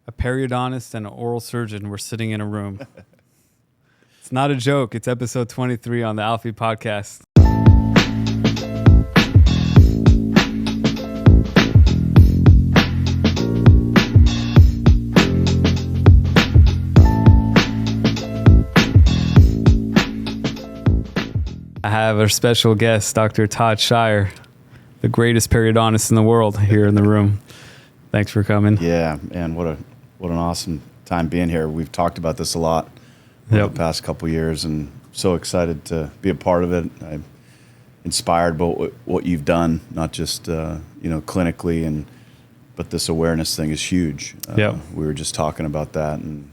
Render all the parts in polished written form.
A periodontist and an oral surgeon were sitting in a room. It's not a joke. It's episode 23 on the Alfi podcast. I have our special guest, Dr. Todd Scheyer, the greatest periodontist in the world, here in the room. Thanks for coming. Yeah, man, what an awesome time being here. We've talked about this a lot over the past couple of years, and so excited to be a part of it. I'm inspired by what you've done, not just clinically, but this awareness thing is huge. We were just talking about that, and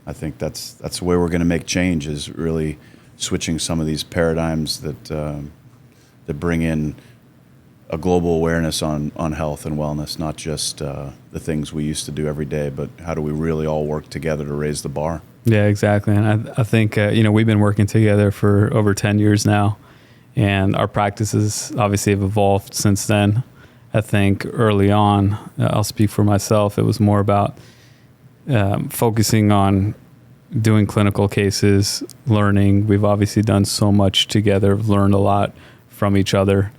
I think that's the way we're going to make change, is really switching some of these paradigms that bring in a global awareness on health and wellness, not just the things we used to do every day, but how do we really all work together to raise the bar? Yeah, exactly. And I think, we've been working together for over 10 years now, and our practices obviously have evolved since then. I think early on, I'll speak for myself, it was more about focusing on doing clinical cases, learning. We've obviously done so much together, learned a lot from each other,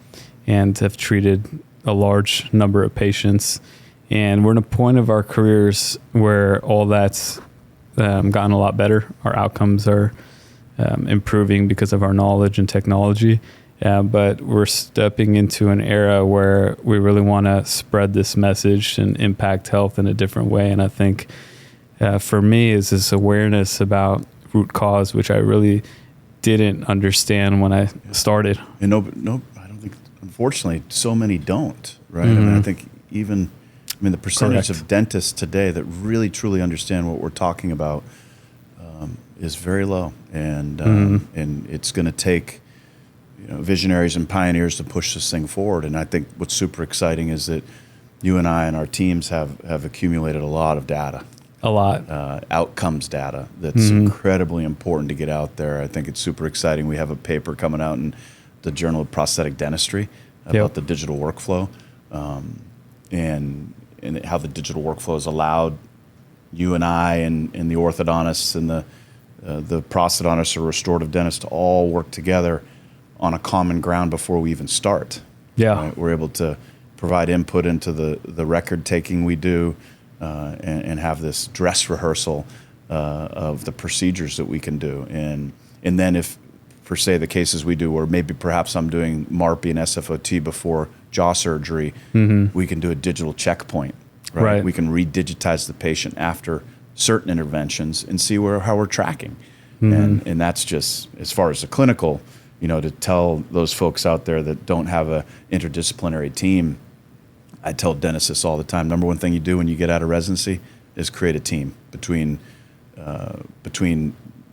and have treated a large number of patients. And we're in a point of our careers where all that's gotten a lot better. Our outcomes are improving because of our knowledge and technology. But we're stepping into an era where we really want to spread this message and impact health in a different way. And I think for me is this awareness about root cause, which I really didn't understand when I started. And no, I don't think, unfortunately, so many don't, right? Mm-hmm. I mean, I think the percentage of dentists today that really truly understand what we're talking about is very low, and it's going to take visionaries and pioneers to push this thing forward. And I think what's super exciting is that you and I and our teams have accumulated a lot of data. Outcomes data that's incredibly important to get out there. I think it's super exciting. We have a paper coming out in the Journal of Prosthetic Dentistry about the digital workflow, and how the digital workflow has allowed you and I and the orthodontists and the prosthodontists or restorative dentists to all work together on a common ground before we even start. Right? We're able to provide input into the record taking we do, and have this dress rehearsal of the procedures that we can do. And then if, for say, the cases we do where maybe perhaps I'm doing MARPI and SFOT before jaw surgery, we can do a digital checkpoint. Right? We can re-digitize the patient after certain interventions and see how we're tracking. And that's just, as far as the clinical, to tell those folks out there that don't have a interdisciplinary team, I tell dentists all the time, number one thing you do when you get out of residency is create a team between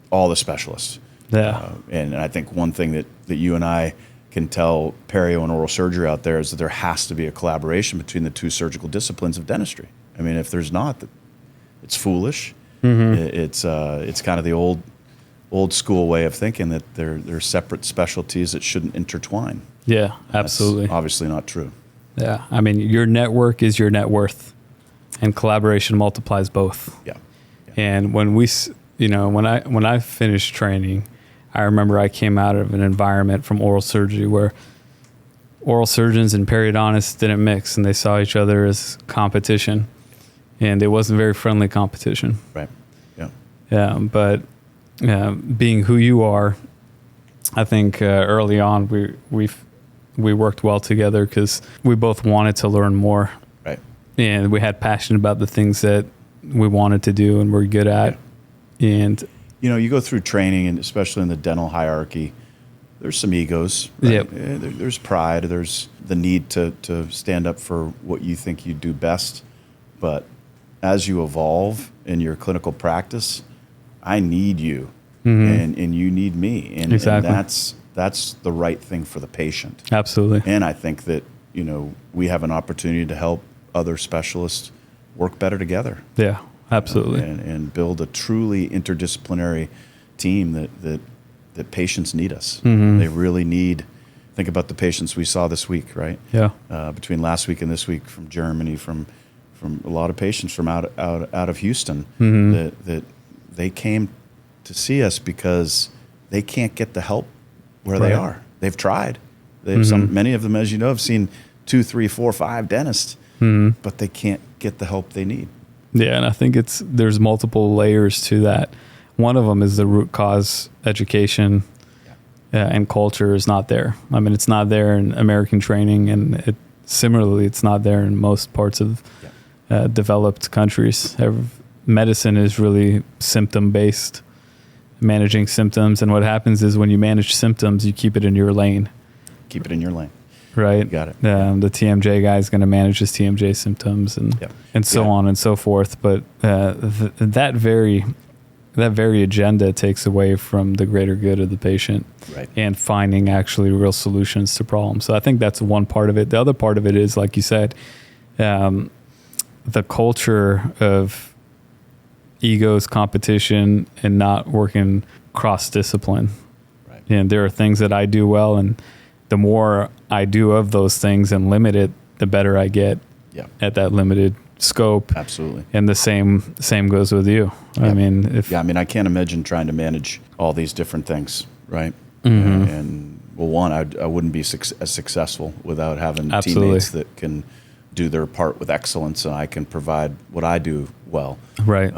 all the specialists. And I think one thing that you and I can tell perio and oral surgery out there is that there has to be a collaboration between the two surgical disciplines of dentistry. I mean, if there's not, it's foolish. It's kind of the old school way of thinking that they're separate specialties that shouldn't intertwine. Yeah, absolutely. That's obviously not true. Yeah, I mean, your network is your net worth, and collaboration multiplies both. Yeah. And when when I finished training, I remember I came out of an environment from oral surgery where oral surgeons and periodontists didn't mix, and they saw each other as competition, and it wasn't very friendly competition. Right. Yeah. Yeah, but being who you are, I think early on we worked well together because we both wanted to learn more. Right. And we had passion about the things that we wanted to do and we're good at. Yeah. And you go through training, and especially in the dental hierarchy, there's some egos. Right? Yep. There's pride. There's the need to stand up for what you think you do best. But as you evolve in your clinical practice, I need you, and you need me. And, exactly. And that's the right thing for the patient. Absolutely. And I think that, we have an opportunity to help other specialists work better together. Yeah, absolutely. And build a truly interdisciplinary team that patients need us. They really need. Think about the patients we saw this week, right? Yeah. Between last week and this week, from Germany, from from a lot of patients from out of Houston that they came to see us because they can't get the help where they are. They've tried. Many of them, as you know, have seen 2, 3, 4, 5 dentists, but they can't get the help they need. Yeah, and I think there's multiple layers to that. One of them is the root cause education and culture is not there. I mean, it's not there in American training, and similarly, it's not there in most parts of developed countries. Medicine is really symptom-based, managing symptoms, and what happens is when you manage symptoms, you keep it in your lane. Keep it in your lane. Right. You got it. The TMJ guy is going to manage his TMJ symptoms and so on and so forth. But that very agenda takes away from the greater good of the patient and finding actually real solutions to problems. So I think that's one part of it. The other part of it is, like you said, the culture of egos, competition, and not working cross-discipline. Right. And there are things that I do well, and the more I do of those things and limit it, the better I get at that limited scope. Absolutely. And the same goes with you. Yep. I mean, I can't imagine trying to manage all these different things, right? And one, I wouldn't be as successful without having teammates that can do their part with excellence, and I can provide what I do well. Right.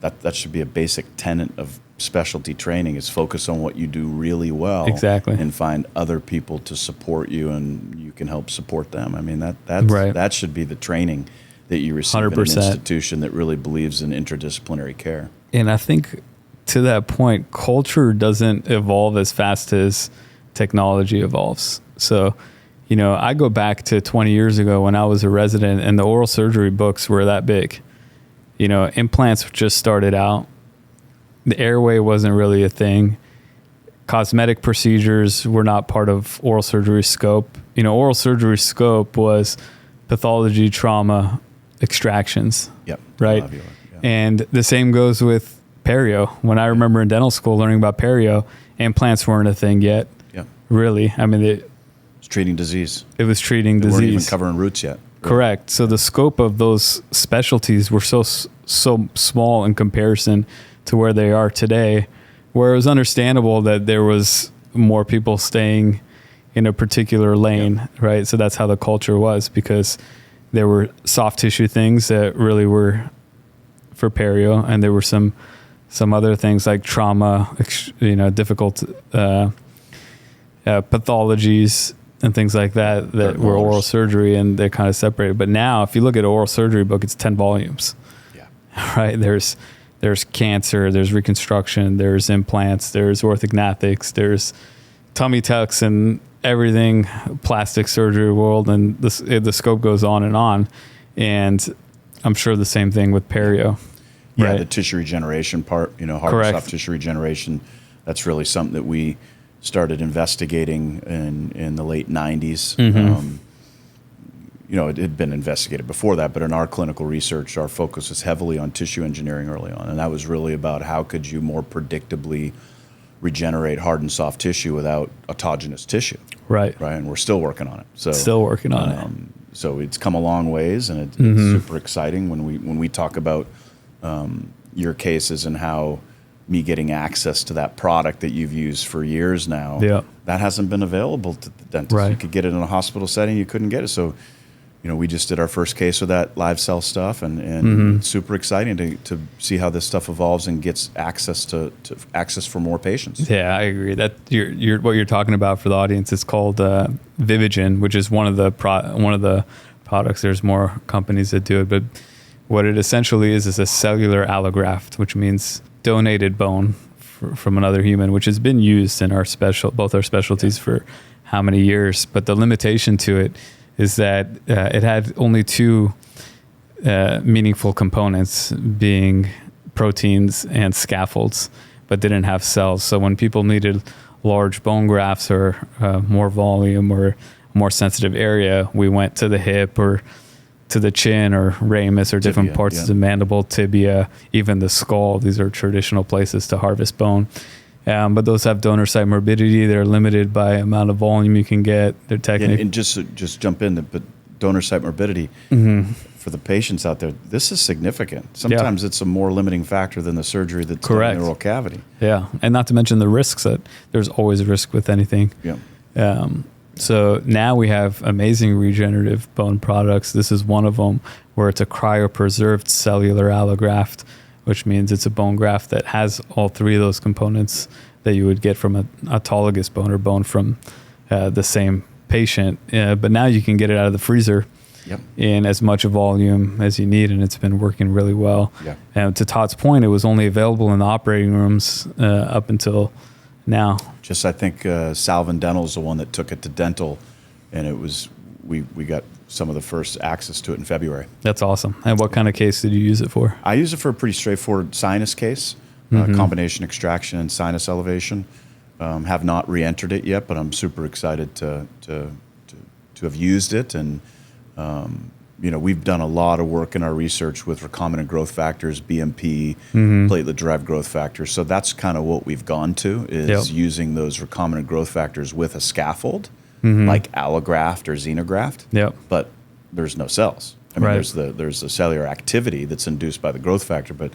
That should be a basic tenet of specialty training, is focus on what you do really well. Exactly. And find other people to support you, and you can help support them. I mean, that should be the training that you receive 100%. In an institution that really believes in interdisciplinary care. And I think to that point, culture doesn't evolve as fast as technology evolves. So, I go back to 20 years ago when I was a resident, and the oral surgery books were that big. Implants just started out. The airway wasn't really a thing. Cosmetic procedures were not part of oral surgery scope. Oral surgery scope was pathology, trauma, extractions. Yep. Right. And the same goes with perio. When I remember in dental school learning about perio, implants weren't a thing yet. Yep. Really. I mean, it was treating disease. It was treating disease. They weren't even covering roots yet. Really. Correct. So the scope of those specialties were so small in comparison to where they are today, where it was understandable that there was more people staying in a particular lane, right? So that's how the culture was, because there were soft tissue things that really were for perio, and there were some other things like trauma, difficult pathologies and things like that were oral surgery, and they're kind of separated. But now, if you look at an oral surgery book, it's 10 volumes. Yeah. Right? There's cancer, there's reconstruction, there's implants, there's orthognathics, there's tummy tucks and everything, plastic surgery world, and the scope goes on. And I'm sure the same thing with perio. Yeah, right? The tissue regeneration part, hard and soft tissue regeneration, that's really something that we started investigating in the late 90s. It had been investigated before that, but in our clinical research, our focus was heavily on tissue engineering early on. And that was really about how could you more predictably regenerate hard and soft tissue without autogenous tissue. Right. And we're still working on it. So So it's come a long ways, and it's super exciting when we talk about your cases and how me getting access to that product that you've used for years now, that hasn't been available to the dentist. Right. You could get it in a hospital setting, you couldn't get it. So, we just did our first case with that live cell stuff, and it's super exciting to see how this stuff evolves and gets access to access for more patients. Yeah, I agree. That what you're talking about for the audience is called Vivigen, which is one of the products. There's more companies that do it, but what it essentially is a cellular allograft, which means donated bone from another human, which has been used in both our specialties for how many years. But the limitation to it is that it had only two meaningful components, being proteins and scaffolds, but didn't have cells. So when people needed large bone grafts or more volume or more sensitive area, we went to the hip or to the chin or ramus or different parts of the mandible, tibia, even the skull. These are traditional places to harvest bone. But those have donor site morbidity. They're limited by amount of volume you can get. They're technically... And just jump in, but donor site morbidity, for the patients out there, this is significant. Sometimes it's a more limiting factor than the surgery that's done in the oral cavity. Yeah, and not to mention the risks that there's always a risk with anything. Yeah. So now we have amazing regenerative bone products. This is one of them where it's a cryopreserved cellular allograft, which means it's a bone graft that has all three of those components that you would get from an autologous bone or bone from the same patient. But now you can get it out of the freezer in as much volume as you need, and it's been working really well. Yeah. And to Todd's point, it was only available in the operating rooms up until now. Just I think Salvin Dental is the one that took it to dental, and it was we got some of the first access to it in February. That's awesome. And what kind of case did you use it for? I use it for a pretty straightforward sinus case, combination extraction and sinus elevation. Have not re-entered it yet, but I'm super excited to have used it. And we've done a lot of work in our research with recombinant growth factors, BMP, platelet-derived growth factors. So that's kind of what we've gone to, is using those recombinant growth factors with a scaffold, like allograft or xenograft. But there's no cells. I mean, there's the cellular activity that's induced by the growth factor, but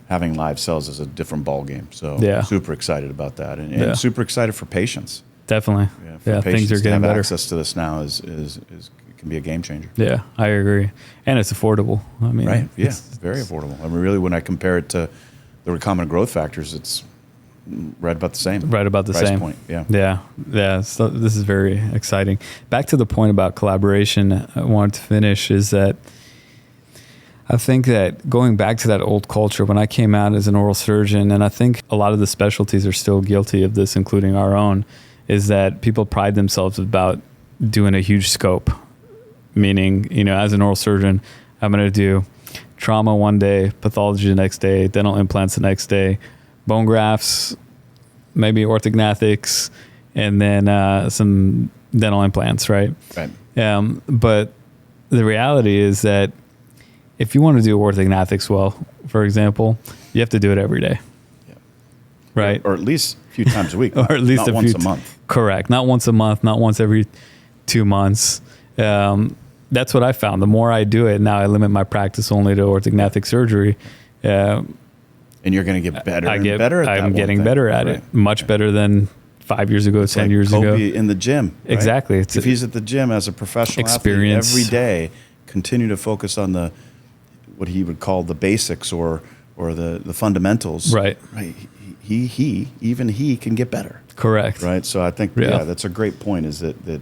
having live cells is a different ballgame. So super excited about that, and super excited for patients. Definitely. For patients things are getting to have better. Access to this now is it can be a game changer. Yeah, I agree, and it's affordable. I mean, it's very affordable. I mean, really, when I compare it to the recombinant growth factors, it's right about the same. Right about the price same point. Yeah. So this is very exciting. Back to the point about collaboration, I wanted to finish is that I think that going back to that old culture, when I came out as an oral surgeon, and I think a lot of the specialties are still guilty of this, including our own, is that people pride themselves about doing a huge scope. Meaning, as an oral surgeon, I'm going to do trauma one day, pathology the next day, dental implants the next day, bone grafts, maybe orthognathics, and then some dental implants, right? But the reality is that if you want to do orthognathics well, for example, you have to do it every day. Right? Or at least a few times a week. Or at least not once a month. Correct. Not once a month, not once every 2 months. That's what I found. The more I do it, now I limit my practice only to orthognathic surgery. And you're going to get better and better at that. I'm getting better at it. Much better than 5 years ago, it's 10 years ago. In the gym. Right? Exactly. If he's at the gym as a professional athlete every day, continue to focus on what he would call the basics or the fundamentals. Right. He can get better. Correct. Right. So I think that's a great point. Is that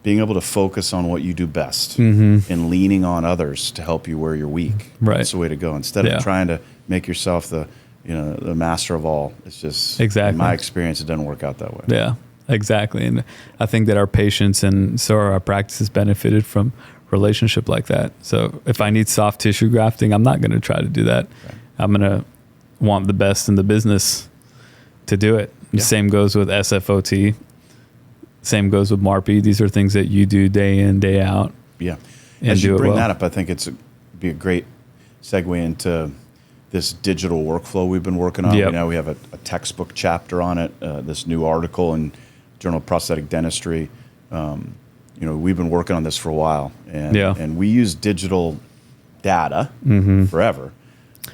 being able to focus on what you do best and leaning on others to help you where you're weak. Right. That's the way to go. Instead of trying to make yourself the master of all. It's just, in my experience, it doesn't work out that way. Yeah, exactly. And I think that our patients and so our practices benefited from relationship like that. So if I need soft tissue grafting, I'm not going to try to do that. Right. I'm going to want the best in the business to do it. Yeah. Same goes with SFOT. Same goes with MARPI. These are things that you do day in, day out. Yeah. As you bring that up, I think be a great segue into this digital workflow we've been working on. Yep. We have a textbook chapter on it, this new article in Journal of Prosthetic Dentistry. We've been working on this for a while. And we use digital data forever,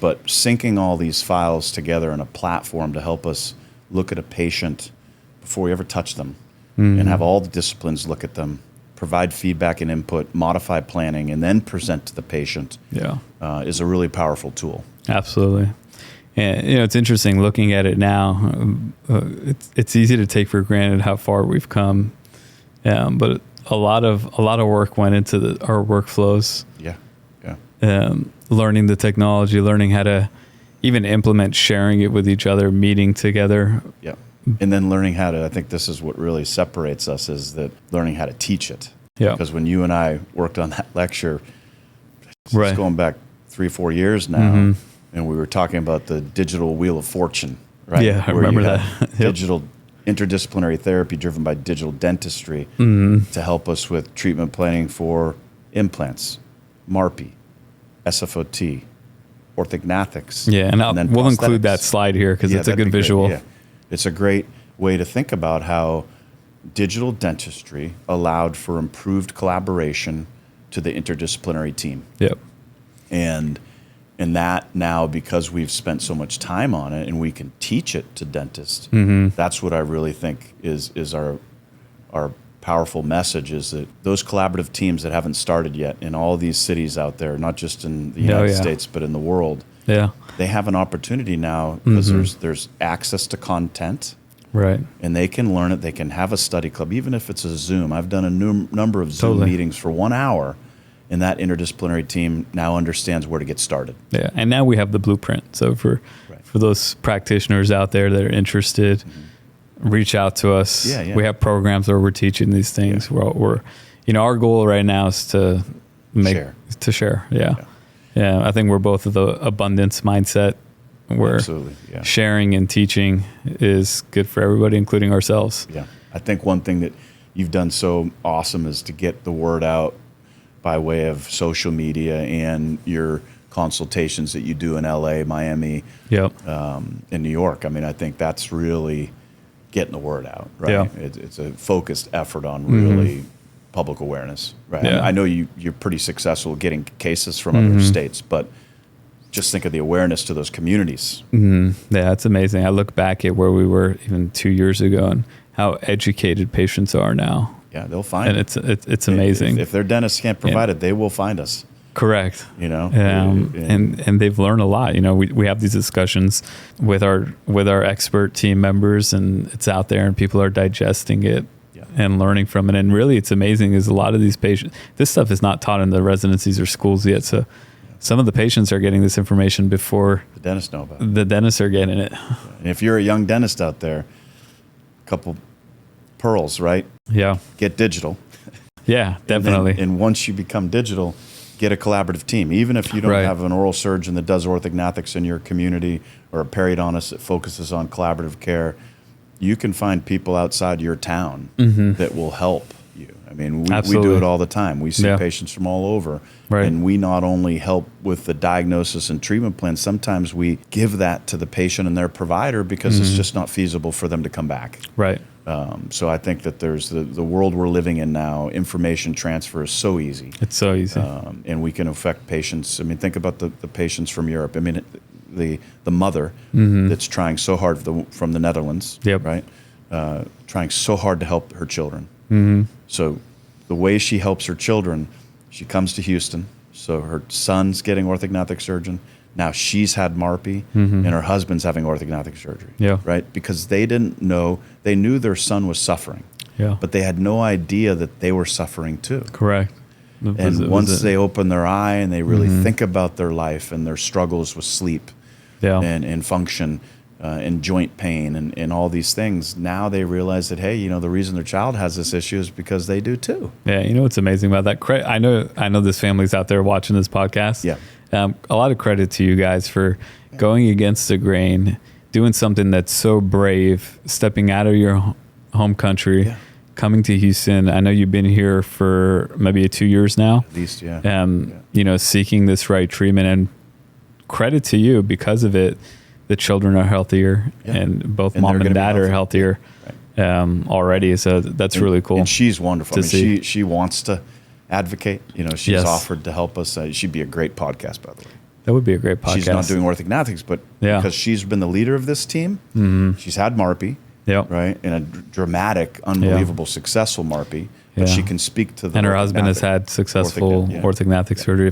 but syncing all these files together in a platform to help us look at a patient before we ever touch them and have all the disciplines look at them, provide feedback and input, modify planning, and then present to the patient is a really powerful tool. Absolutely. And it's interesting looking at it now. It's easy to take for granted how far we've come, but a lot of work went into our workflows. Learning the technology, learning how to even implement sharing it with each other, meeting together. Yeah. And then learning how to, I think this is what really separates us, is that learning how to teach it. Yeah. Because when you and I worked on that lecture, it's going back 3-4 years now, and we were talking about the digital wheel of fortune, right? Yeah, I remember that. Digital interdisciplinary therapy driven by digital dentistry to help us with treatment planning for implants, MARPI, SFOT, orthognathics. Yeah, and we'll include that slide here because it's a good visual. Yeah. It's a great way to think about how digital dentistry allowed for improved collaboration to the interdisciplinary team. Yep. And that now, because we've spent so much time on it and we can teach it to dentists, that's what I really think is our powerful message, is that those collaborative teams that haven't started yet in all these cities out there, not just in the United States, but in the world, they have an opportunity now because there's access to content. Right. And they can learn it. They can have a study club, even if it's a Zoom. I've done a number of Zoom meetings for 1 hour, and that interdisciplinary team now understands where to get started. Yeah, and now we have the blueprint. So for those practitioners out there that are interested, reach out to us. We have programs where we're teaching these things. We're our goal right now is to share. I think we're both of the abundance mindset, where sharing and teaching is good for everybody, including ourselves. Yeah, I think one thing that you've done so awesome is to get the word out by way of social media and your consultations that you do in LA, Miami, in New York. I mean, I think that's really getting the word out, right? Yeah. It's a focused effort on really public awareness, right? Yeah. I know you're pretty successful getting cases from other states, but just think of the awareness to those communities. Yeah, it's amazing. I look back at where we were even 2 years ago and how educated patients are now. Yeah, they'll find it. And it's amazing. If their dentist can't provide it, they will find us. Correct. And they've learned a lot. We have these discussions with our expert team members, and it's out there, and people are digesting it and learning from it. And really, it's amazing is a lot of these patients, this stuff is not taught in the residencies or schools yet. So some of the patients are getting this information before the dentists know about it. The dentists are getting it. And if you're a young dentist out there, a couple pearls, right? Yeah. Get digital. Yeah, definitely. And once you become digital, get a collaborative team. Even if you don't have an oral surgeon that does orthognathics in your community, or a periodontist that focuses on collaborative care, you can find people outside your town that will help you. I mean, we do it all the time. We see patients from all over. Right. And we not only help with the diagnosis and treatment plan, sometimes we give that to the patient and their provider because it's just not feasible for them to come back. Right. So I think that there's the world we're living in now, information transfer is so easy. It's so easy. And we can affect patients. I mean, think about the patients from Europe. I mean, the mother that's trying so hard from the Netherlands, right? Trying so hard to help her children. So the way she helps her children, she comes to Houston. So her son's getting orthognathic surgeon. Now she's had MARPE, and her husband's having orthognathic surgery, right? Because they didn't know, they knew their son was suffering, but they had no idea that they were suffering too. Correct. And once they open their eye and they really think about their life and their struggles with sleep and function and joint pain and all these things, now they realize that, hey, the reason their child has this issue is because they do too. Yeah, what's amazing about that? I know there's families out there watching this podcast. Yeah. A lot of credit to you guys for going against the grain, doing something that's so brave, stepping out of your home country, coming to Houston. I know you've been here for maybe 2 years now. At least, seeking this right treatment, and credit to you because of it. The children are healthier, and both mom and dad are healthier already. So that's really cool. And she's wonderful. She wants to advocate. She's offered to help us. She'd be a great podcast, by the way. That would be a great podcast. She's not doing orthognathics, but because she's been the leader of this team, she's had MARPE, right? And a dramatic, unbelievable, successful MARPE. But she can speak to the. And her husband has had successful orthognathic surgery.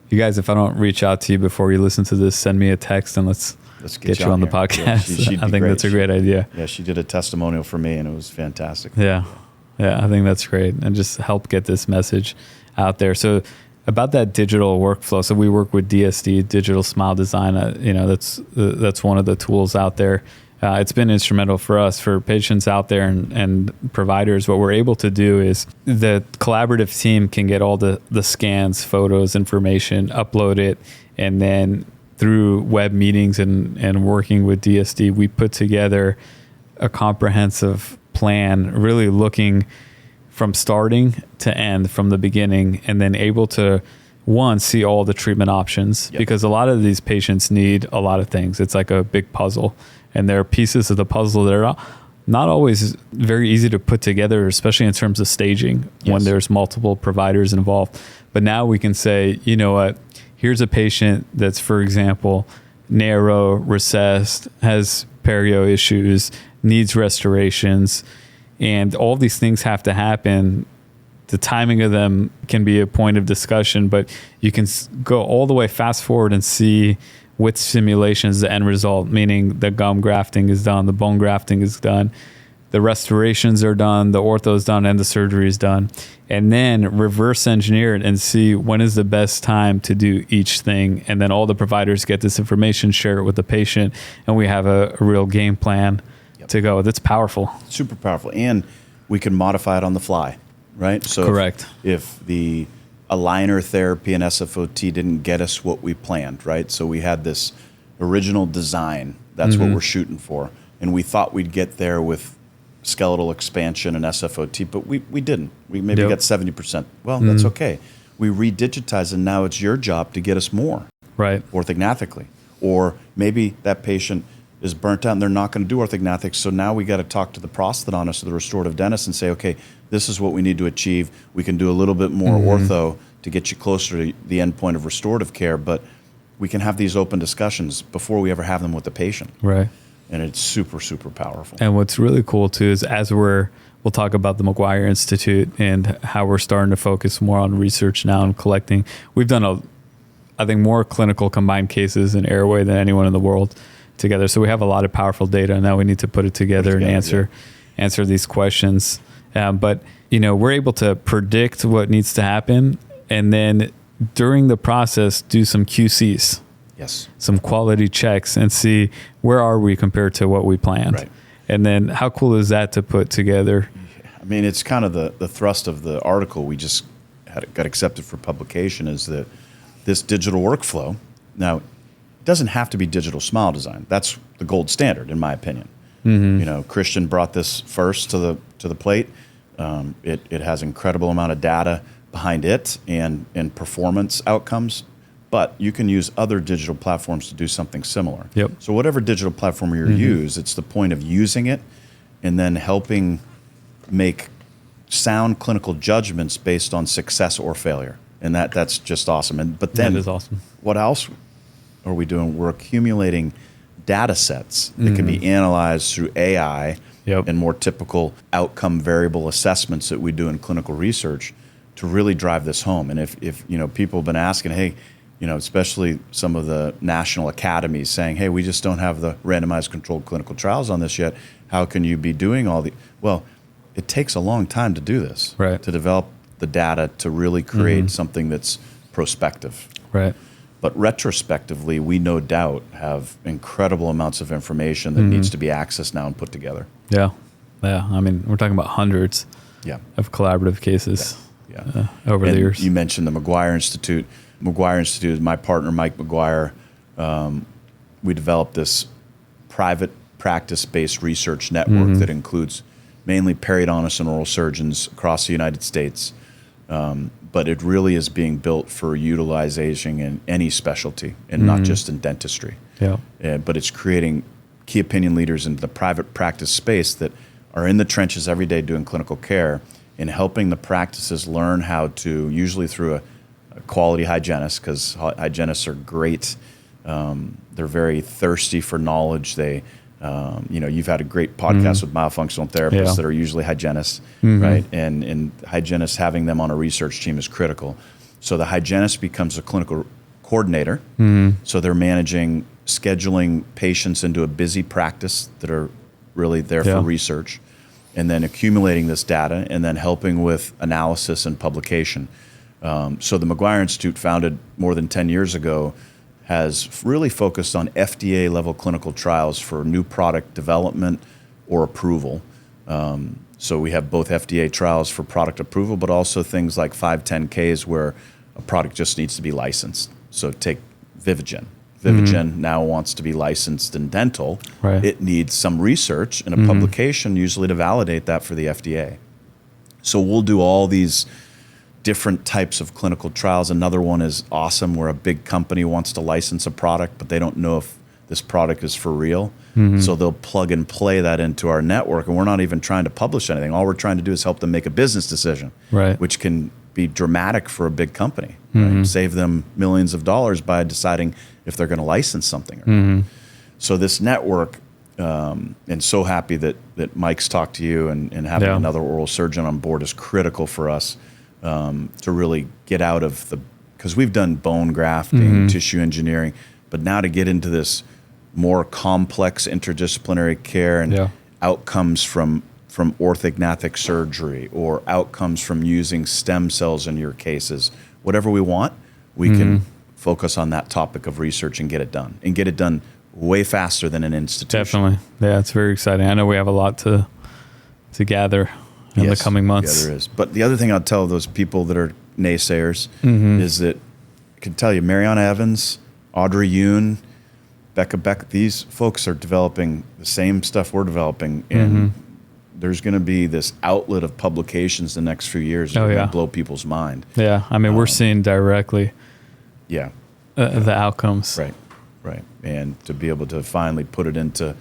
If I don't reach out to you before you listen to this, send me a text and let's get you on the podcast. I think that's a great idea. Yeah, she did a testimonial for me, and it was fantastic. Yeah, I think that's great, and just help get this message out there. So about that digital workflow, so we work with DSD, Digital Smile Design. That's one of the tools out there. It's been instrumental for us, for patients out there and providers. What we're able to do is the collaborative team can get all the scans, photos, information, upload it, and then through web meetings and working with DSD, we put together a comprehensive plan, really looking from starting to end, from the beginning, and then able to, one, see all the treatment options, because a lot of these patients need a lot of things. It's like a big puzzle, and there are pieces of the puzzle that are not always very easy to put together, especially in terms of staging when there's multiple providers involved. But now we can say, you know what, here's a patient that's, for example, narrow, recessed, has perio issues, needs restorations, and all these things have to happen. The timing of them can be a point of discussion, but you can go all the way fast forward and see with simulations the end result, meaning the gum grafting is done, the bone grafting is done, the restorations are done, the ortho is done, and the surgery is done. And then reverse engineer it and see when is the best time to do each thing. And then all the providers get this information, share it with the patient, and we have a real game plan to go. That's powerful. Super powerful. And we can modify it on the fly, right? So correct. If the aligner therapy and SFOT didn't get us what we planned, right? So we had this original design. That's what we're shooting for. And we thought we'd get there with skeletal expansion and SFOT, but we didn't. We maybe got 70%. Well, that's okay. We redigitized, and now it's your job to get us more. Right. Orthognatically. Or maybe that patient is burnt out and they're not going to do orthognathics, so now we got to talk to the prosthodontist or the restorative dentist and say, okay, this is what we need to achieve. We can do a little bit more ortho to get you closer to the end point of restorative care, but we can have these open discussions before we ever have them with the patient. Right. And it's super, super powerful. And what's really cool too is as we'll talk about the McGuire Institute and how we're starting to focus more on research now and collecting. We've done I think more clinical combined cases in airway than anyone in the world together. So we have a lot of powerful data, and now we need to put it together and answer these questions. But we're able to predict what needs to happen, and then during the process do some QCs. Yes. Some quality checks and see where are we compared to what we planned. Right. And then how cool is that to put together? I mean, it's kind of the thrust of the article we just got accepted for publication is that this digital workflow, now, it doesn't have to be digital smile design. That's the gold standard, in my opinion. Christian brought this first to the plate. It has incredible amount of data behind it and performance outcomes. But you can use other digital platforms to do something similar. Yep. So whatever digital platform you use, it's the point of using it and then helping make sound clinical judgments based on success or failure. And that's just awesome. But then that is awesome. What else are we doing? We're accumulating data sets that can be analyzed through AI and more typical outcome variable assessments that we do in clinical research to really drive this home. And if people have been asking, hey, especially some of the national academies saying, hey, we just don't have the randomized controlled clinical trials on this yet. How can you be doing all the... Well, it takes a long time to do this, right, to develop the data to really create something that's prospective. Right. But retrospectively, we no doubt have incredible amounts of information that needs to be accessed now and put together. Yeah. Yeah. I mean, we're talking about hundreds of collaborative cases over the years. You mentioned the McGuire Institute. McGuire Institute is my partner, Mike McGuire. We developed this private practice-based research network that includes mainly periodontists and oral surgeons across the United States. But it really is being built for utilization in any specialty and not just in dentistry. Yeah. But it's creating key opinion leaders into the private practice space that are in the trenches every day doing clinical care and helping the practices learn how to, usually through a quality hygienist, because hygienists are great. They're very thirsty for knowledge. They, you've had a great podcast with myofunctional therapists that are usually hygienists, right? And hygienists, having them on a research team is critical. So the hygienist becomes a clinical coordinator. So they're managing, scheduling patients into a busy practice that are really there for research, and then accumulating this data and then helping with analysis and publication. So the McGuire Institute, founded more than 10 years ago, has really focused on FDA level clinical trials for new product development or approval. So we have both FDA trials for product approval, but also things like 510Ks where a product just needs to be licensed. So take Vivigen. Vivigen now wants to be licensed in dental. Right. It needs some research and a publication usually to validate that for the FDA. So we'll do all these different types of clinical trials. Another one is awesome where a big company wants to license a product, but they don't know if this product is for real. So they'll plug and play that into our network, and we're not even trying to publish anything. All we're trying to do is help them make a business decision, right, which can be dramatic for a big company, right? Save them millions of dollars by deciding if they're going to license something or not. So this network, and so happy that Mike's talked to you, and having another oral surgeon on board is critical for us to really get out of because we've done bone grafting, tissue engineering, but now to get into this more complex interdisciplinary care and outcomes from orthognathic surgery, or outcomes from using stem cells in your cases, whatever we want, we can focus on that topic of research and get it done way faster than an institution. Definitely. Yeah, it's very exciting. I know we have a lot to gather in the coming months. Yeah, there is. But the other thing I'll tell those people that are naysayers is that I can tell you, Mariana Evans, Audrey Yoon, Becca Beck, these folks are developing the same stuff we're developing, and there's going to be this outlet of publications the next few years that are going to blow people's mind. Yeah, I mean, we're seeing directly the outcomes. Right. And to be able to finally put it into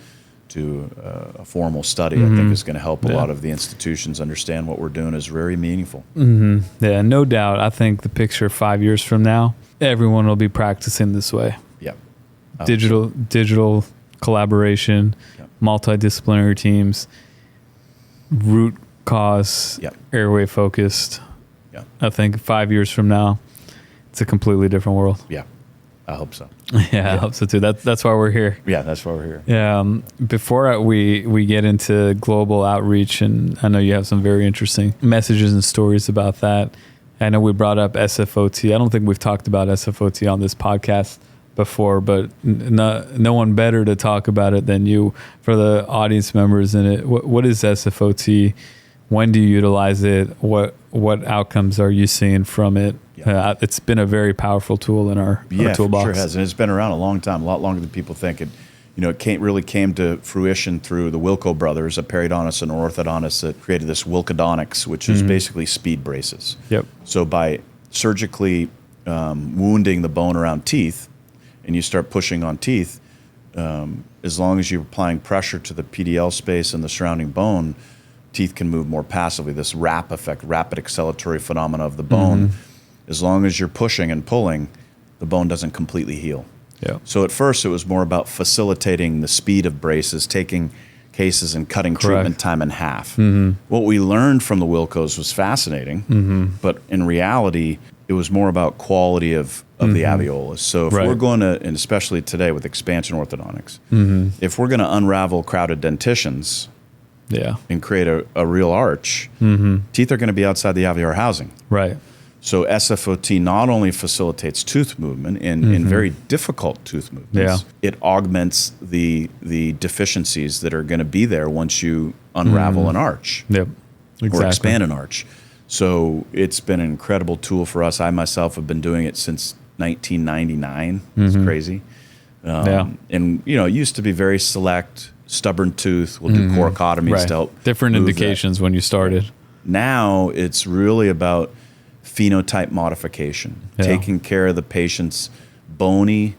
a formal study, I think is going to help a lot of the institutions understand what we're doing is very meaningful. Yeah, no doubt. I think the picture 5 years from now, everyone will be practicing this way. Yeah. Digital collaboration, multidisciplinary teams, root cause, airway focused. Yeah. I think 5 years from now, it's a completely different world. Yeah. I hope so. Yeah, I hope so too. That's why we're here. Yeah, that's why we're here. Yeah. Before we get into global outreach, and I know you have some very interesting messages and stories about that. I know we brought up SFOT. I don't think we've talked about SFOT on this podcast before, but no one better to talk about it than you for the audience members in it. What is SFOT? When do you utilize it? What outcomes are you seeing from it? Yeah. It's been a very powerful tool in our toolbox. Sure has, and it's been around a long time, a lot longer than people think. It really came to fruition through the Wilco brothers, a periodontist and an orthodontist, that created this Wilcodonics, which is basically speed braces. Yep. So by surgically wounding the bone around teeth, and you start pushing on teeth, as long as you're applying pressure to the PDL space and the surrounding bone, teeth can move more passively. This RAP effect, rapid acceleratory phenomena of the bone, as long as you're pushing and pulling, the bone doesn't completely heal. Yeah. So at first it was more about facilitating the speed of braces, taking cases and cutting treatment time in half. What we learned from the Wilcos was fascinating, but in reality, it was more about quality of the alveolus. So if we're going to, and especially today with expansion orthodontics, if we're going to unravel crowded dentitions and create a real arch, teeth are going to be outside the alveolar housing. Right. So SFOT not only facilitates tooth movement in very difficult tooth movements, it augments the deficiencies that are going to be there once you unravel an arch or expand an arch. So it's been an incredible tool for us. I myself have been doing it since 1999. It's crazy. And it used to be very select, stubborn tooth. We'll do coracotomies to help different indications when you started. Now it's really about phenotype modification, taking care of the patient's bony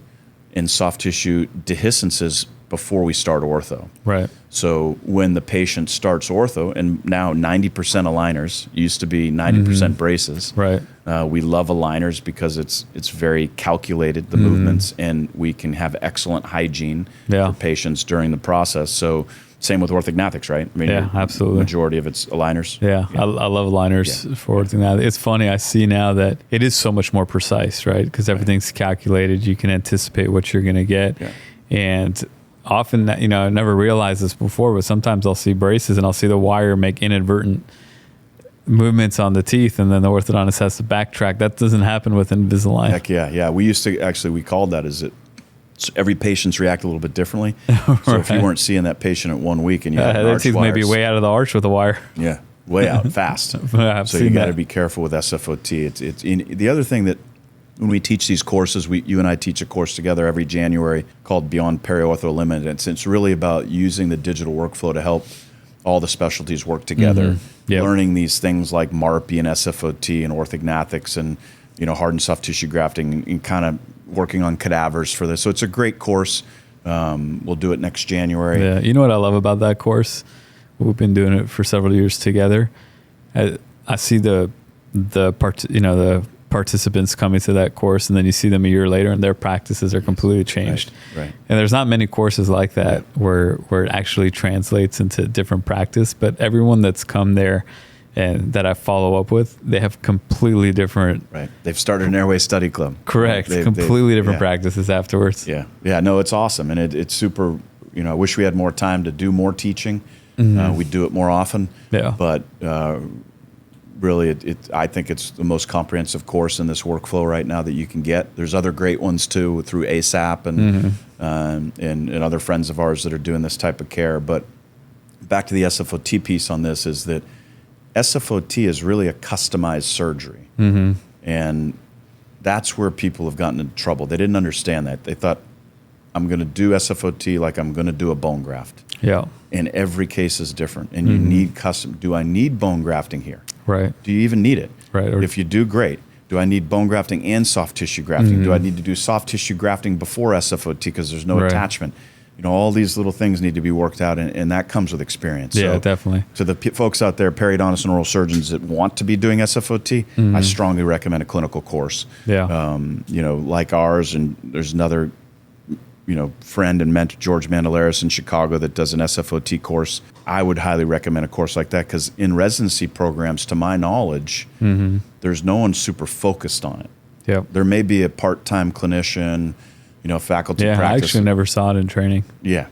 and soft tissue dehiscences before we start ortho. Right. So when the patient starts ortho, and now 90% aligners, used to be 90% braces. Right. We love aligners because it's very calculated, the movements, and we can have excellent hygiene for patients during the process. So same with orthognathics, right? I mean, absolutely. Majority of it's aligners. Yeah. I love aligners for orthognathics. It's funny. I see now that it is so much more precise, right? Because everything's calculated. You can anticipate what you're going to get. Yeah. And often, I never realized this before, but sometimes I'll see braces and I'll see the wire make inadvertent movements on the teeth, and then the orthodontist has to backtrack. That doesn't happen with Invisalign. Heck yeah. We used to, we called that so every patient's react a little bit differently. So if you weren't seeing that patient at 1 week and you had their teeth may be way out of the arch with a wire. Yeah, way out fast. So you got to be careful with SFOT. It's the other thing that when we teach these courses, you and I teach a course together every January called Beyond Periortho Limited. It's really about using the digital workflow to help all the specialties work together, learning these things like MARPI and SFOT and orthognathics and hard and soft tissue grafting and kind of working on cadavers for this. So it's a great course. We'll do it next January. Yeah, you know what I love about that course? We've been doing it for several years together. I see the the participants coming to that course, and then you see them a year later and their practices are completely changed. Right. And there's not many courses like that where it actually translates into different practice, but everyone that's come there and that I follow up with, they have completely different. Right. They've started an airway study club. Correct. Completely different practices afterwards. Yeah. Yeah. No, it's awesome. And it's super, I wish we had more time to do more teaching. We do it more often. Yeah. But, really, I think it's the most comprehensive course in this workflow right now that you can get. There's other great ones too through ASAP and other friends of ours that are doing this type of care. But back to the SFOT piece on this is that SFOT is really a customized surgery. And that's where people have gotten into trouble. They didn't understand that. They thought, I'm going to do SFOT like I'm going to do a bone graft. Yeah. And every case is different. And you need custom. Do I need bone grafting here? Right. Do you even need it? Right. If you do, great. Do I need bone grafting and soft tissue grafting? Do I need to do soft tissue grafting before SFOT because there's no attachment? All these little things need to be worked out, and that comes with experience. Yeah, so, definitely. To the folks out there, periodontists and oral surgeons that want to be doing SFOT, I strongly recommend a clinical course. Yeah. Like ours, and there's another friend and mentor, George Mandelaris in Chicago, that does an SFOT course. I would highly recommend a course like that because in residency programs, to my knowledge, there's no one super focused on it. Yep. There may be a part-time clinician, faculty practice. I actually never saw it in training. Yeah,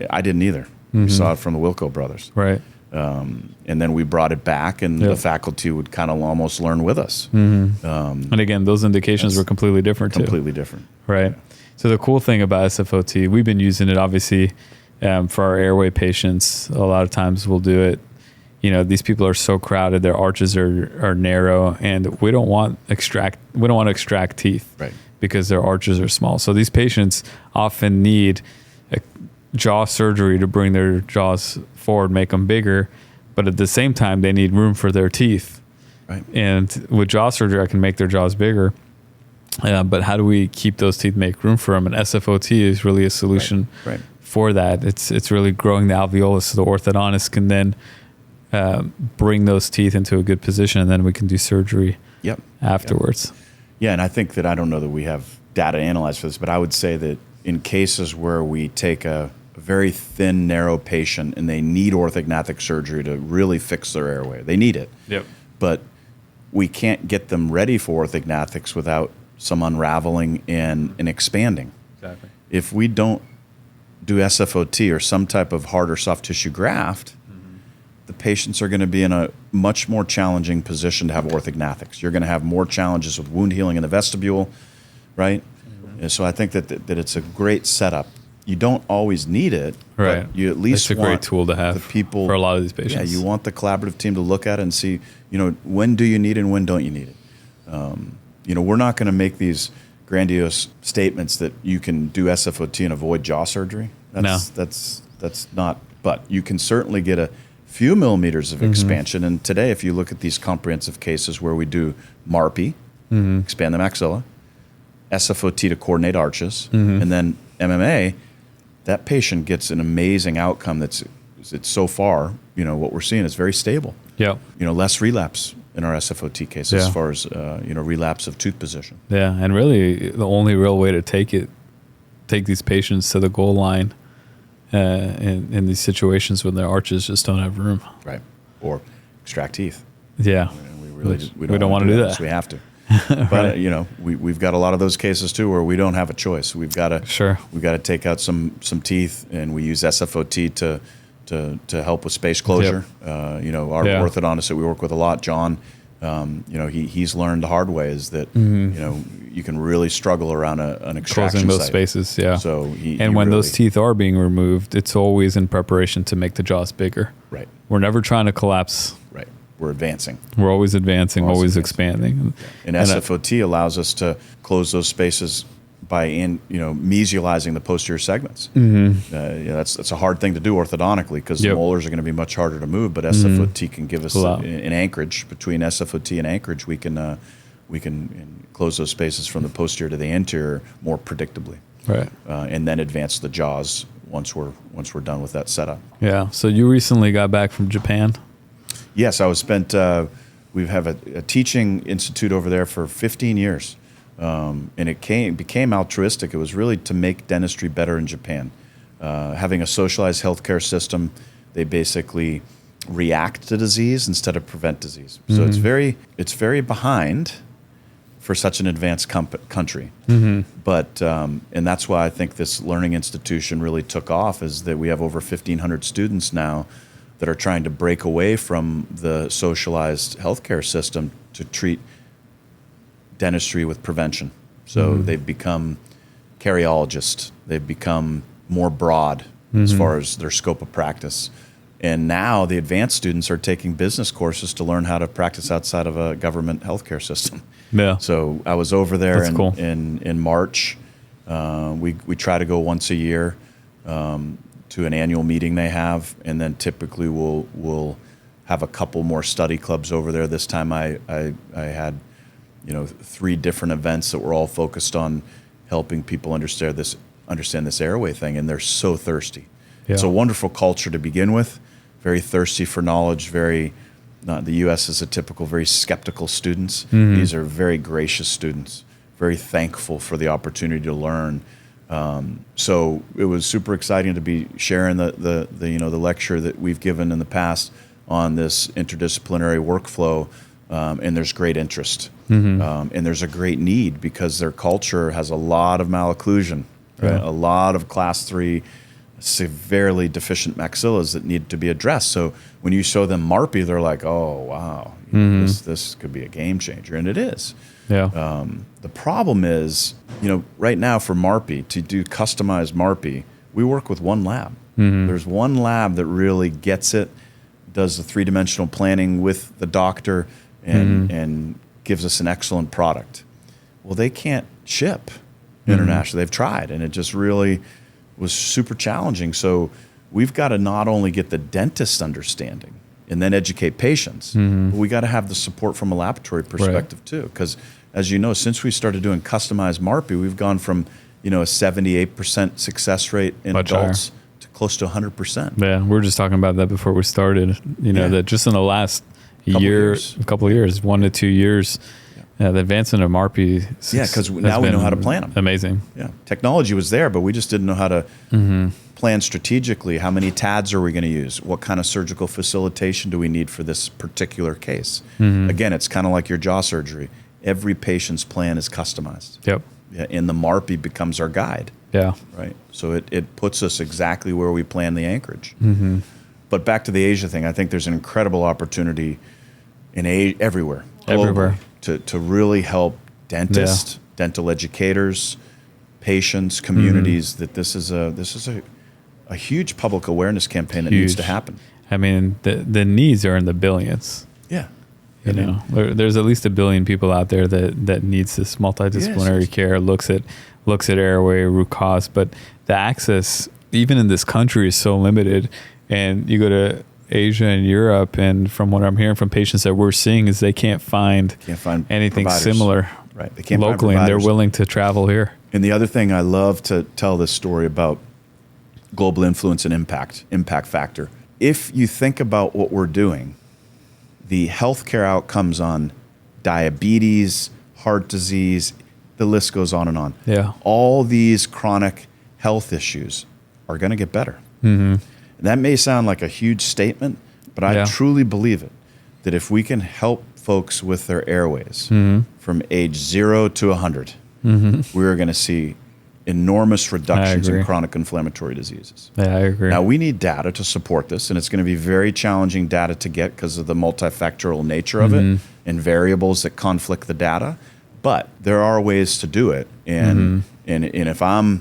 I didn't either. We saw it from the Wilco brothers. Right. And then we brought it back, and the faculty would kind of almost learn with us. And again, those indications were completely different too. Completely different. Right. Yeah. So the cool thing about SFOT, we've been using it obviously for our airway patients. A lot of times we'll do it. These people are so crowded, their arches are narrow, and we don't want to extract teeth, right? Because their arches are small. So these patients often need a jaw surgery to bring their jaws forward, make them bigger, but at the same time they need room for their teeth. Right. And with jaw surgery, I can make their jaws bigger. But how do we keep those teeth, make room for them? And SFOT is really a solution for that. It's really growing the alveolus so the orthodontist can then bring those teeth into a good position, and then we can do surgery afterwards. Yeah, and I think that I don't know that we have data to analyze for this, but I would say that in cases where we take a very thin, narrow patient and they need orthognathic surgery to really fix their airway, they need it. Yep. But we can't get them ready for orthognathics without some unraveling and expanding. Exactly. If we don't do SFOT or some type of hard or soft tissue graft, the patients are going to be in a much more challenging position to have orthognathics. You're going to have more challenges with wound healing in the vestibule, right? And so I think that it's a great setup. You don't always need it, right? But you at least want a great tool to have the people, for a lot of these patients. Yeah, you want the collaborative team to look at it and see, when do you need it and when don't you need it? We're not going to make these grandiose statements that you can do SFOT and avoid jaw surgery. That's not. But you can certainly get a few millimeters of expansion. And today, if you look at these comprehensive cases where we do MARPI, expand the maxilla, SFOT to coordinate arches, and then MMA, that patient gets an amazing outcome. It's so far, what we're seeing is very stable. Yeah. Less relapse in our SFOT case as far as relapse of tooth position. Yeah, and really the only real way to take these patients to the goal line in these situations when their arches just don't have room. Right. Or extract teeth. Yeah. We don't want to do that. So we have to. But we've got a lot of those cases too where we don't have a choice. We've got to take out some teeth, and we use SFOT to help with space closure. Our orthodontist that we work with a lot, John, he's learned the hard way is that you can really struggle around an extraction closing those site. Spaces. Yeah. So when those teeth are being removed, it's always in preparation to make the jaws bigger. Right. We're never trying to collapse. Right. We're advancing. We're always advancing, always expanding. And SFOT allows us to close those spaces by mesializing the posterior segments. That's a hard thing to do orthodontically because the molars are going to be much harder to move. But SFOT can give us an anchorage between SFOT and anchorage. We can close those spaces from the posterior to the anterior more predictably, right? And then advance the jaws once we're done with that setup. Yeah. So you recently got back from Japan. Yes, I was spent We have a teaching institute over there for 15 years. And it became altruistic. It was really to make dentistry better in Japan. Having a socialized healthcare system, they basically react to disease instead of prevent disease. So it's very behind for such an advanced country. But and that's why I think this learning institution really took off, is that we have over 1,500 students now that are trying to break away from the socialized healthcare system to treat dentistry with prevention. So they've become caryologists. They've become more broad as far as their scope of practice. And now the advanced students are taking business courses to learn how to practice outside of a government healthcare system. Yeah. So I was over there cool. in March. We try to go once a year to an annual meeting they have, and then typically we'll have a couple more study clubs over there. This time I had 3 different events that were all focused on helping people understand this airway thing, and they're so thirsty. Yeah. It's a wonderful culture to begin with, very thirsty for knowledge, the U.S. is a typical very skeptical students. These are very gracious students, very thankful for the opportunity to learn. So it was super exciting to be sharing the lecture that we've given in the past on this interdisciplinary workflow, and there's great interest. And there's a great need because their culture has a lot of malocclusion, right? A lot of class 3 severely deficient maxillas that need to be addressed. So when you show them MARPI, they're like, oh, wow, this could be a game changer. And it is. Yeah. The problem is, right now for MARPI, to do customized MARPI, we work with one lab. There's one lab that really gets it, does the 3-dimensional planning with the doctor, and gives us an excellent product. Well, they can't ship internationally. They've tried, and it just really was super challenging. So we've got to not only get the dentist understanding and then educate patients, but we got to have the support from a laboratory perspective too. Because as you know, since we started doing customized MARPI, we've gone from a 78% success rate in Much adults to close to 100%. Yeah, we were just talking about that before we started. That just in the last couple of years, 1 to 2 years, the advancement of MARPI. Because now we know how to plan them. Amazing. Yeah, technology was there, but we just didn't know how to plan strategically. How many TADs are we going to use? What kind of surgical facilitation do we need for this particular case? Again, it's kind of like your jaw surgery. Every patient's plan is customized. Yep. Yeah, and the MARPI becomes our guide. Yeah. Right. So it puts us exactly where we plan the anchorage. But back to the Asia thing, I think there's an incredible opportunity in everywhere. Everywhere. To really help dentists, dental educators, patients, communities, that this is a huge public awareness campaign that needs to happen. I mean, the needs are in the billions. Yeah. There's at least 1 billion people out there that needs this multidisciplinary care, looks at airway, root cause, but the access, even in this country, is so limited. And you go to Asia and Europe, and from what I'm hearing from patients that we're seeing, is they can't find anything providers. Similar They can't locally, and they're willing to travel here. And the other thing, I love to tell this story about global influence and impact factor. If you think about what we're doing, the healthcare outcomes on diabetes, heart disease, the list goes on and on. Yeah. All these chronic health issues are going to get better. That may sound like a huge statement, but I truly believe it, that if we can help folks with their airways from age 0 to 100, we're going to see enormous reductions in chronic inflammatory diseases. Yeah, I agree. Now, we need data to support this, and it's going to be very challenging data to get because of the multifactorial nature of it and variables that conflict the data. But there are ways to do it. And if I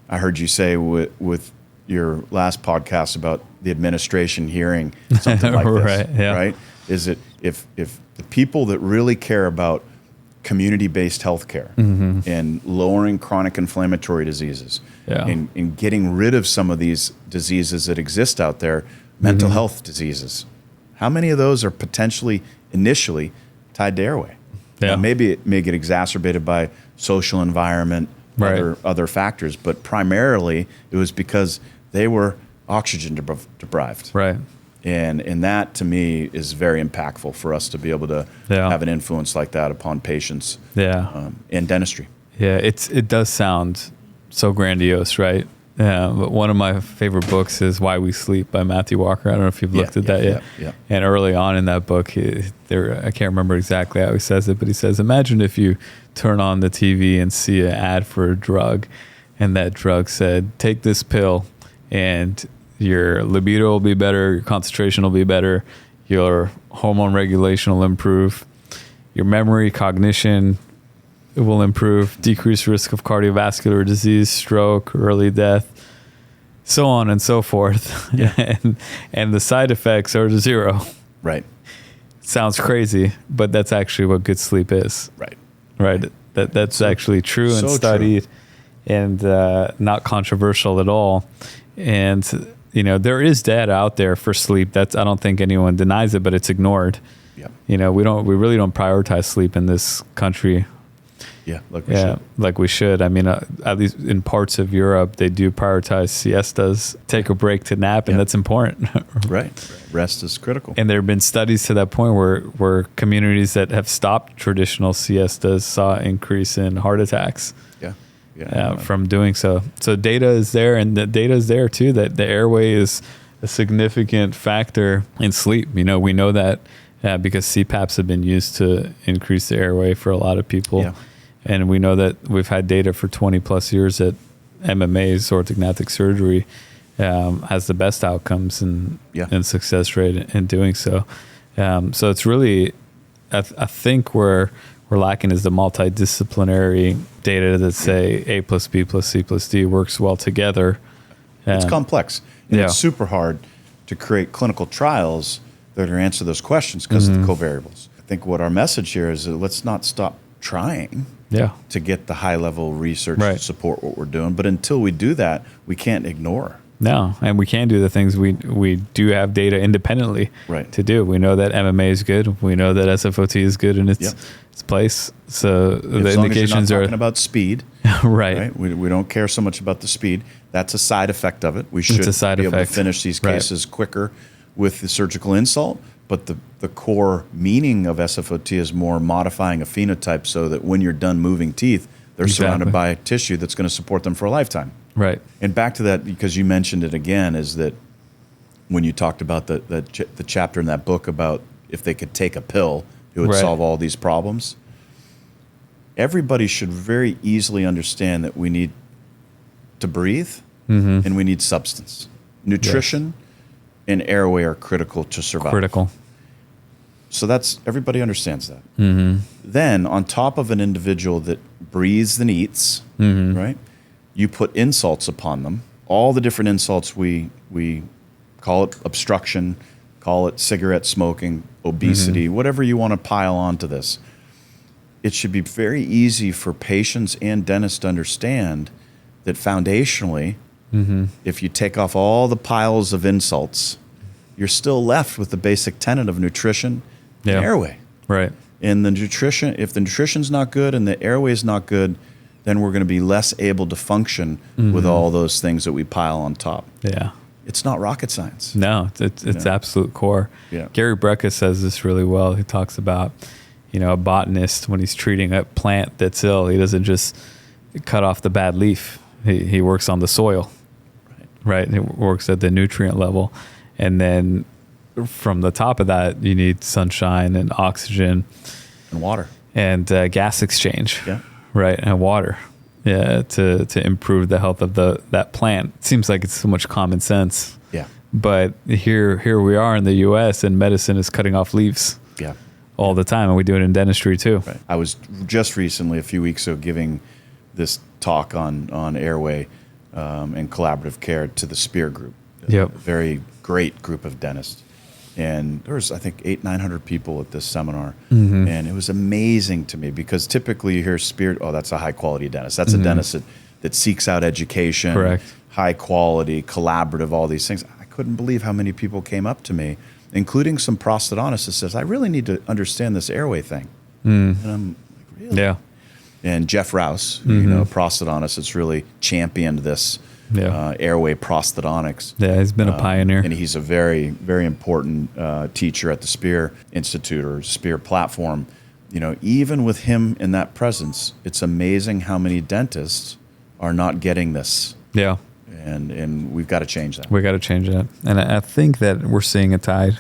heard you say with your last podcast about the administration hearing something like this, right? Is it if the people that really care about community-based healthcare and lowering chronic inflammatory diseases and getting rid of some of these diseases that exist out there, mental health diseases, how many of those are potentially initially tied to airway? Now, maybe it may get exacerbated by social environment, other factors, but primarily it was because they were oxygen deprived. Right. And that to me is very impactful for us to be able to have an influence like that upon patients in dentistry. Yeah, it does sound so grandiose, right? But one of my favorite books is Why We Sleep by Matthew Walker. I don't know if you've looked at that yet. Yeah. And early on in that book, I can't remember exactly how he says it, but he says, imagine if you turn on the TV and see an ad for a drug, and that drug said, take this pill and your libido will be better, your concentration will be better, your hormone regulation will improve, your memory, cognition will improve, decreased risk of cardiovascular disease, stroke, early death, so on and so forth. Yeah. and the side effects are 0. Right. Sounds crazy, but that's actually what good sleep is. Right. That's actually true and studied and not controversial at all. And there is data out there for sleep. I don't think anyone denies it, but it's ignored. Yeah. We really don't prioritize sleep in this country. Yeah, like we should. I mean, at least in parts of Europe, they do prioritize siestas, take a break to nap, and that's important. Right. Rest is critical. And there have been studies to that point where communities that have stopped traditional siestas saw an increase in heart attacks. From doing so. So data is there, and the data is there too, that the airway is a significant factor in sleep. We know that because CPAPs have been used to increase the airway for a lot of people. Yeah. And we know that we've had data for 20 plus years that MMAs, orthognathic surgery, has the best outcomes and success rate in doing so. So it's really, I think we're lacking is the multidisciplinary data that say A plus B plus C plus D works well together. It's complex. And it's super hard to create clinical trials that are answer those questions because of the covariables. I think what our message here is that let's not stop trying to get the high level research to support what we're doing. But until we do that, we can't ignore. No, and we can do the things we do have data independently to do. We know that MMA is good. We know that SFOT is good in its place. So the indications are talking about speed, right? We don't care so much about the speed. That's a side effect of it. We should be able to finish these cases quicker with the surgical insult. But the core meaning of SFOT is more modifying a phenotype so that when you're done moving teeth, they're surrounded by tissue that's going to support them for a lifetime. Right. And back to that, because you mentioned it again, is that when you talked about the chapter in that book about if they could take a pill, it would solve all these problems. Everybody should very easily understand that we need to breathe and we need substance. Nutrition and airway are critical to survive. Critical. So everybody understands that. Then on top of an individual that breathes and eats, right? You put insults upon them. All the different insults we call it obstruction, call it cigarette smoking, obesity, whatever you want to pile onto this. It should be very easy for patients and dentists to understand that foundationally, if you take off all the piles of insults, you're still left with the basic tenet of nutrition and airway. Right. And if the nutrition's not good and the airway is not good, then we're going to be less able to function with all those things that we pile on top. Yeah. It's not rocket science. No, it's absolute core. Yeah. Gary Brecka says this really well. He talks about, a botanist, when he's treating a plant that's ill, he doesn't just cut off the bad leaf. He works on the soil. Right. It works at the nutrient level. And then from the top of that, you need sunshine and oxygen. And water. And gas exchange. Yeah. Right, and water, to improve the health of that plant. It seems like it's so much common sense. Yeah. But here we are in the U.S. and medicine is cutting off leaves. Yeah. All the time, and we do it in dentistry too. Right. I was just recently, a few weeks ago, giving this talk on airway and collaborative care to the Spear group. A very great group of dentists. And there was, I think, 800-900 people at this seminar. And it was amazing to me because typically you hear Spear, that's a high-quality dentist. That's a dentist that seeks out education, high quality, collaborative, all these things. I couldn't believe how many people came up to me, including some prosthodontists that says, I really need to understand this airway thing. And I'm like, really? Yeah. And Jeff Rouse, a prosthodontist that's really championed this airway prosthodontics. Yeah, he's been a pioneer. And he's a very, very important teacher at the Spear Institute or Spear platform. You know, even with him in that presence, it's amazing how many dentists are not getting this. Yeah. And we've got to change that. We got to change that. And I think that we're seeing a tide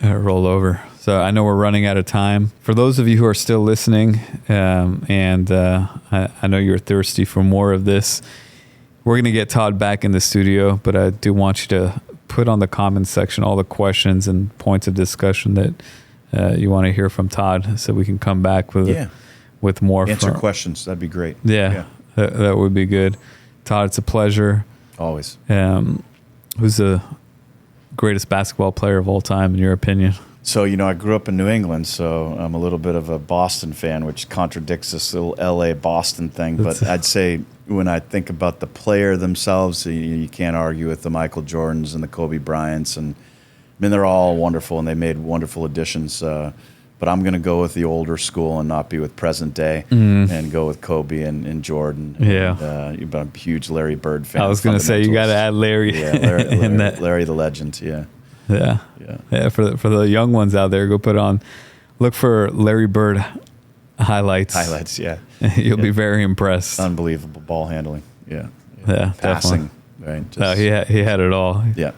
roll over. So I know we're running out of time. For those of you who are still listening, and I know you're thirsty for more of this, we're going to get Todd back in the studio, but I do want you to put on the comments section all the questions and points of discussion that you want to hear from Todd, so we can come back with more. Answer questions. That'd be great. Yeah. That would be good. Todd, it's a pleasure. Always. Who's the greatest basketball player of all time, in your opinion? So, you know, I grew up in New England, so I'm a little bit of a Boston fan, which contradicts this little LA-Boston thing. But I'd say when I think about the player themselves, you can't argue with the Michael Jordans and the Kobe Bryants. And I mean, they're all wonderful, and they made wonderful additions. But I'm going to go with the older school and not be with present day, and go with Kobe and Jordan. Yeah. And, I'm a huge Larry Bird fan. I was going to say, you got to add Larry. Yeah, Larry the legend, yeah. Yeah. For the young ones out there, go look for Larry Bird highlights. Yeah. You'll be very impressed. Unbelievable ball handling. Yeah. Passing. Definitely. Right. He had it all. Yeah.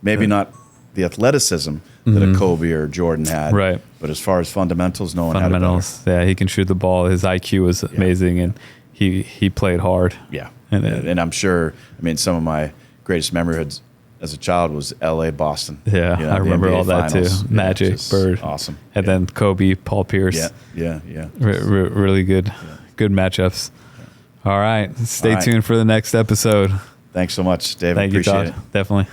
Maybe not the athleticism that a Kobe or Jordan had. Right. But as far as fundamentals, no one had it better. Yeah, he can shoot the ball. His IQ was amazing, and he played hard. Yeah. And I'm sure, I mean, some of my greatest memories as a child was LA, Boston. Yeah, I remember all that finals. too. Magic, Bird. Awesome. And then Kobe, Paul Pierce. Yeah. Really good matchups. All right. Stay tuned for the next episode. Thanks so much, David. Thank you, Appreciate Todd. it. Definitely.